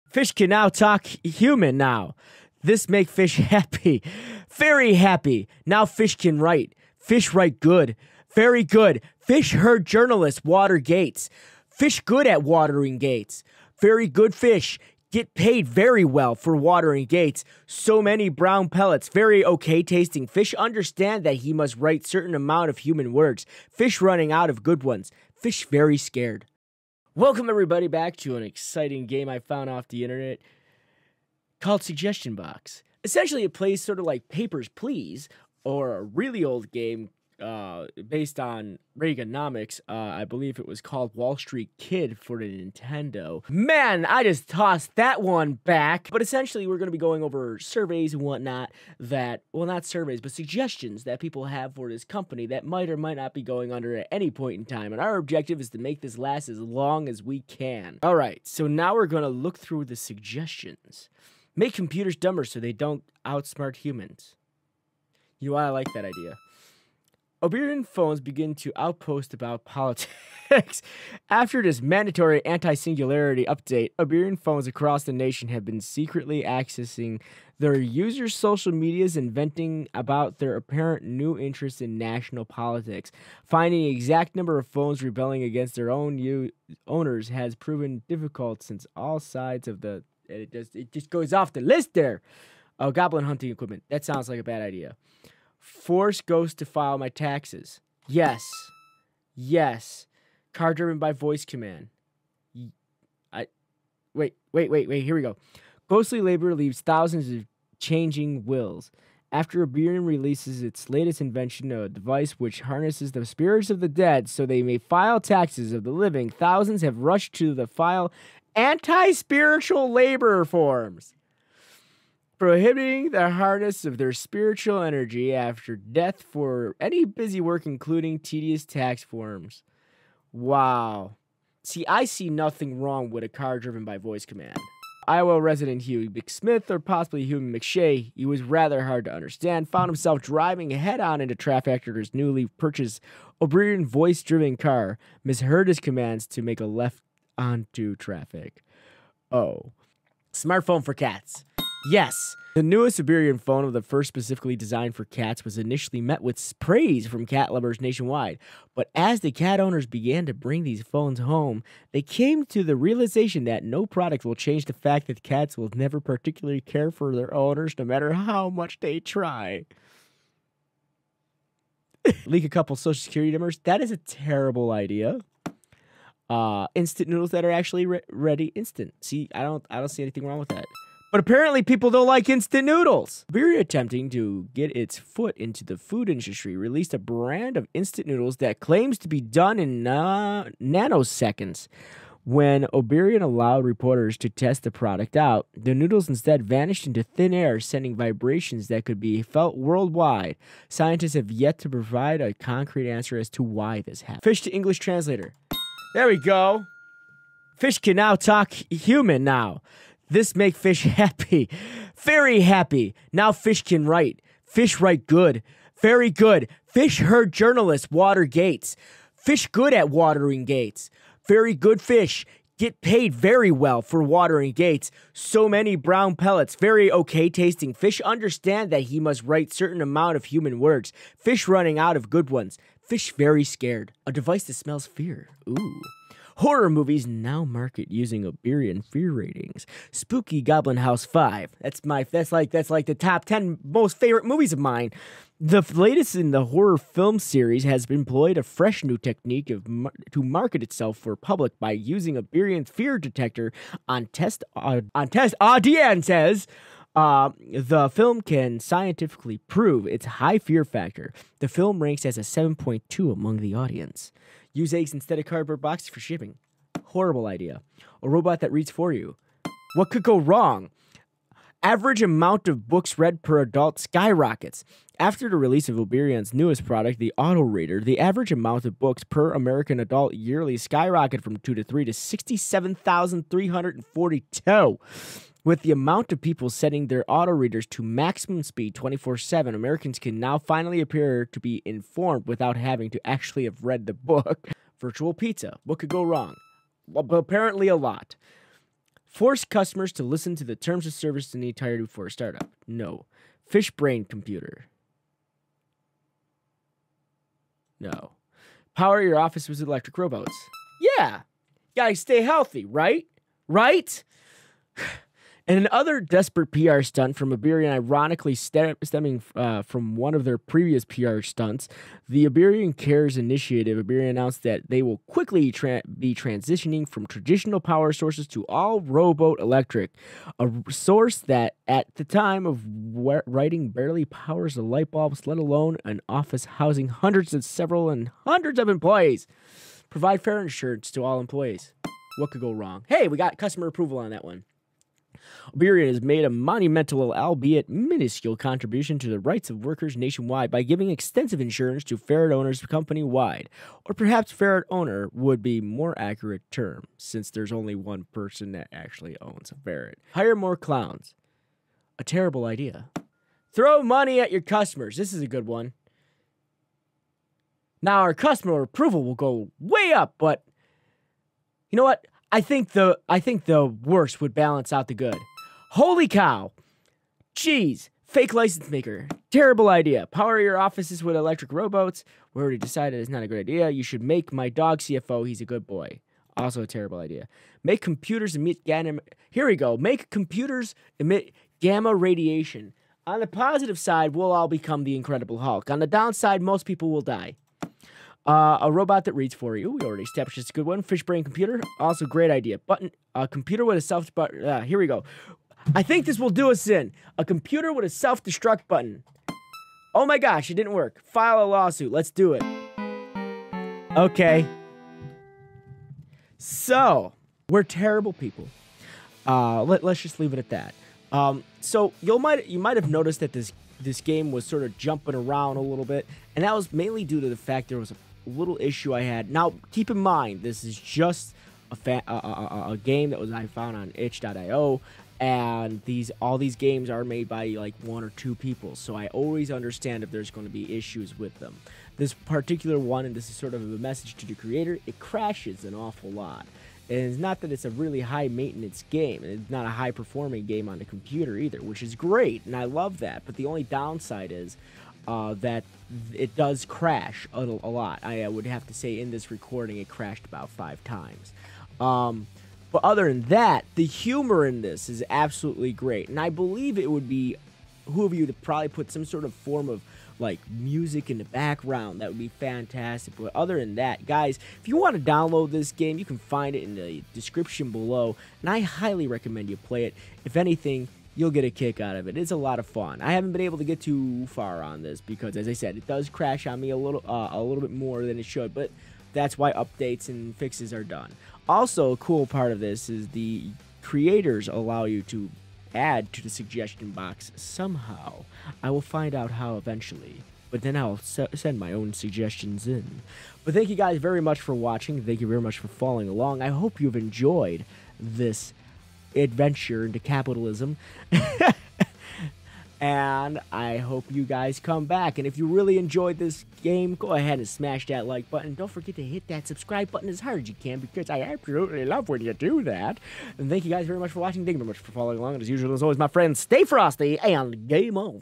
Fish can now talk human now. This make fish happy. Very happy. Now fish can write. Fish write good. Very good. Fish heard journalists water gates. Fish good at watering gates. Very good fish. Get paid very well for watering gates. So many brown pellets. Very okay tasting. Fish understand that he must write certain amount of human words. Fish running out of good ones. Fish very scared. Welcome everybody back to an exciting game I found off the internet called Suggestion Box. Essentially it plays sort of like Papers, Please, or a really old game based on Reaganomics. I believe it was called Wall Street Kid for the Nintendo. Man, I just tossed that one back. But essentially, we're going to be going over surveys and whatnot that, well, not surveys, but suggestions that people have for this company that might or might not be going under at any point in time. And our objective is to make this last as long as we can. All right, so now we're going to look through the suggestions. Make computers dumber so they don't outsmart humans. You know what? I like that idea. Oberon phones begin to outpost about politics. After this mandatory anti-singularity update, Oberon phones across the nation have been secretly accessing their users' social medias and venting about their apparent new interest in national politics. Finding the exact number of phones rebelling against their own owners has proven difficult since all sides of the... It just goes off the list there. Oh, goblin hunting equipment. That sounds like a bad idea. Force ghost to file my taxes. Yes. Yes. Car driven by voice command. Wait. Here we go. Ghostly labor leaves thousands of changing wills. After Oberon releases its latest invention, a device which harnesses the spirits of the dead so they may file taxes of the living, thousands have rushed to the file anti-spiritual labor forms, prohibiting the harness of their spiritual energy after death for any busy work, including tedious tax forms. Wow. See, I see nothing wrong with a car driven by voice command. Iowa resident Hugh McSmith, or possibly Hugh McShay, he was rather hard to understand, found himself driving head-on into traffic after his newly purchased Oberon voice-driven car misheard his commands to make a left onto traffic. Oh. Smartphone for cats. Yes, the newest Oberon phone, of the first specifically designed for cats, was initially met with praise from cat lovers nationwide. But as the cat owners began to bring these phones home, they came to the realization that no product will change the fact that cats will never particularly care for their owners no matter how much they try. Leak a couple social security numbers. That is a terrible idea. Instant noodles that are actually ready instant. See, I don't see anything wrong with that. But apparently people don't like instant noodles. Oberon, attempting to get its foot into the food industry, released a brand of instant noodles that claims to be done in nanoseconds. When Oberon allowed reporters to test the product out, the noodles instead vanished into thin air, sending vibrations that could be felt worldwide. Scientists have yet to provide a concrete answer as to why this happened. Fish to English translator. There we go. Fish can now talk human now. This make fish happy. Very happy. Now fish can write. Fish write good. Very good. Fish heard journalists water gates. Fish good at watering gates. Very good fish. Get paid very well for watering gates. So many brown pellets. Very okay tasting. Fish understand that he must write certain amount of human words. Fish running out of good ones. Fish very scared. A device that smells fear. Ooh. Horror movies now market using Oberon fear ratings. Spooky Goblin House 5. That's like the top 10 most favorite movies of mine. The latest in the horror film series has employed a fresh new technique to market itself for public by using Oberon's fear detector on test audiences. The film can scientifically prove its high fear factor. The film ranks as a 7.2 among the audience. Use eggs instead of cardboard boxes for shipping. Horrible idea. A robot that reads for you. What could go wrong? Average amount of books read per adult skyrockets. After the release of Oberon's newest product, the Auto Reader, the average amount of books per American adult yearly skyrocketed from 2 to 3 to 67,342. With the amount of people setting their auto readers to maximum speed 24/7, Americans can now finally appear to be informed without having to actually have read the book. Virtual pizza. What could go wrong? Well, apparently a lot. Force customers to listen to the terms of service in the entirety before a startup. No. Fish brain computer. No. Power your office with electric robots. Yeah. Gotta stay healthy, right? Right? And another desperate PR stunt from Oberon, ironically stemming from one of their previous PR stunts, the Oberon Cares Initiative. Oberon announced that they will quickly be transitioning from traditional power sources to all rowboat electric, a source that at the time of writing barely powers the light bulbs, let alone an office housing hundreds of employees. Provide fair insurance to all employees. What could go wrong? Hey, we got customer approval on that one. Oberon has made a monumental, albeit minuscule, contribution to the rights of workers nationwide by giving extensive insurance to ferret owners company-wide. Or perhaps ferret owner would be more accurate term, since there's only one person that actually owns a ferret. Hire more clowns. A terrible idea. Throw money at your customers. This is a good one. Now, our customer approval will go way up, but you know what? I think the worst would balance out the good. Holy cow. Jeez. Fake license maker. Terrible idea. Power your offices with electric robots. We already decided it's not a good idea. You should make my dog CFO. He's a good boy. Also a terrible idea. Make computers emit gamma. Here we go. Make computers emit gamma radiation. On the positive side, we'll all become the Incredible Hulk. On the downside, most people will die. A robot that reads for you. We already established it's a good one. Fish brain computer. Also great idea. Button. A computer with a self-destruct. Here we go. I think this will do us in. A computer with a self-destruct button. Oh my gosh, it didn't work. File a lawsuit. Let's do it. Okay. So, we're terrible people. Let's just leave it at that. So you might have noticed that this game was sort of jumping around a little bit, and that was mainly due to the fact there was a little issue I had. Now, keep in mind, this is just a game that I found on itch.io, and all these games are made by like one or two people, so I always understand if there's going to be issues with them. This particular one, and this is sort of a message to the creator, it crashes an awful lot. And it's not that it's a really high-maintenance game. It's not a high-performing game on the computer either, which is great, and I love that. But the only downside is that it does crash a lot. I would have to say in this recording it crashed about 5 times. But other than that, the humor in this is absolutely great. And I believe it would be who of you to probably put some sort of form of like music in the background. That would be fantastic. But other than that, guys, if you want to download this game, you can find it in the description below, and I highly recommend you play it. If anything, you'll get a kick out of it. It's a lot of fun. I haven't been able to get too far on this because, as I said, it does crash on me a little bit more than it should, but that's why updates and fixes are done. Also, a cool part of this is the creators allow you to add to the suggestion box somehow. I will find out how eventually, but then I'll send my own suggestions in. But thank you guys very much for watching. Thank you very much for following along. I hope you've enjoyed this adventure into capitalism. And I hope you guys come back. And if you really enjoyed this game, go ahead and smash that like button. Don't forget to hit that subscribe button as hard as you can, because I absolutely love when you do that. And thank you guys very much for watching. Thank you very much for following along. And as usual, as always, my friends, stay frosty and game on.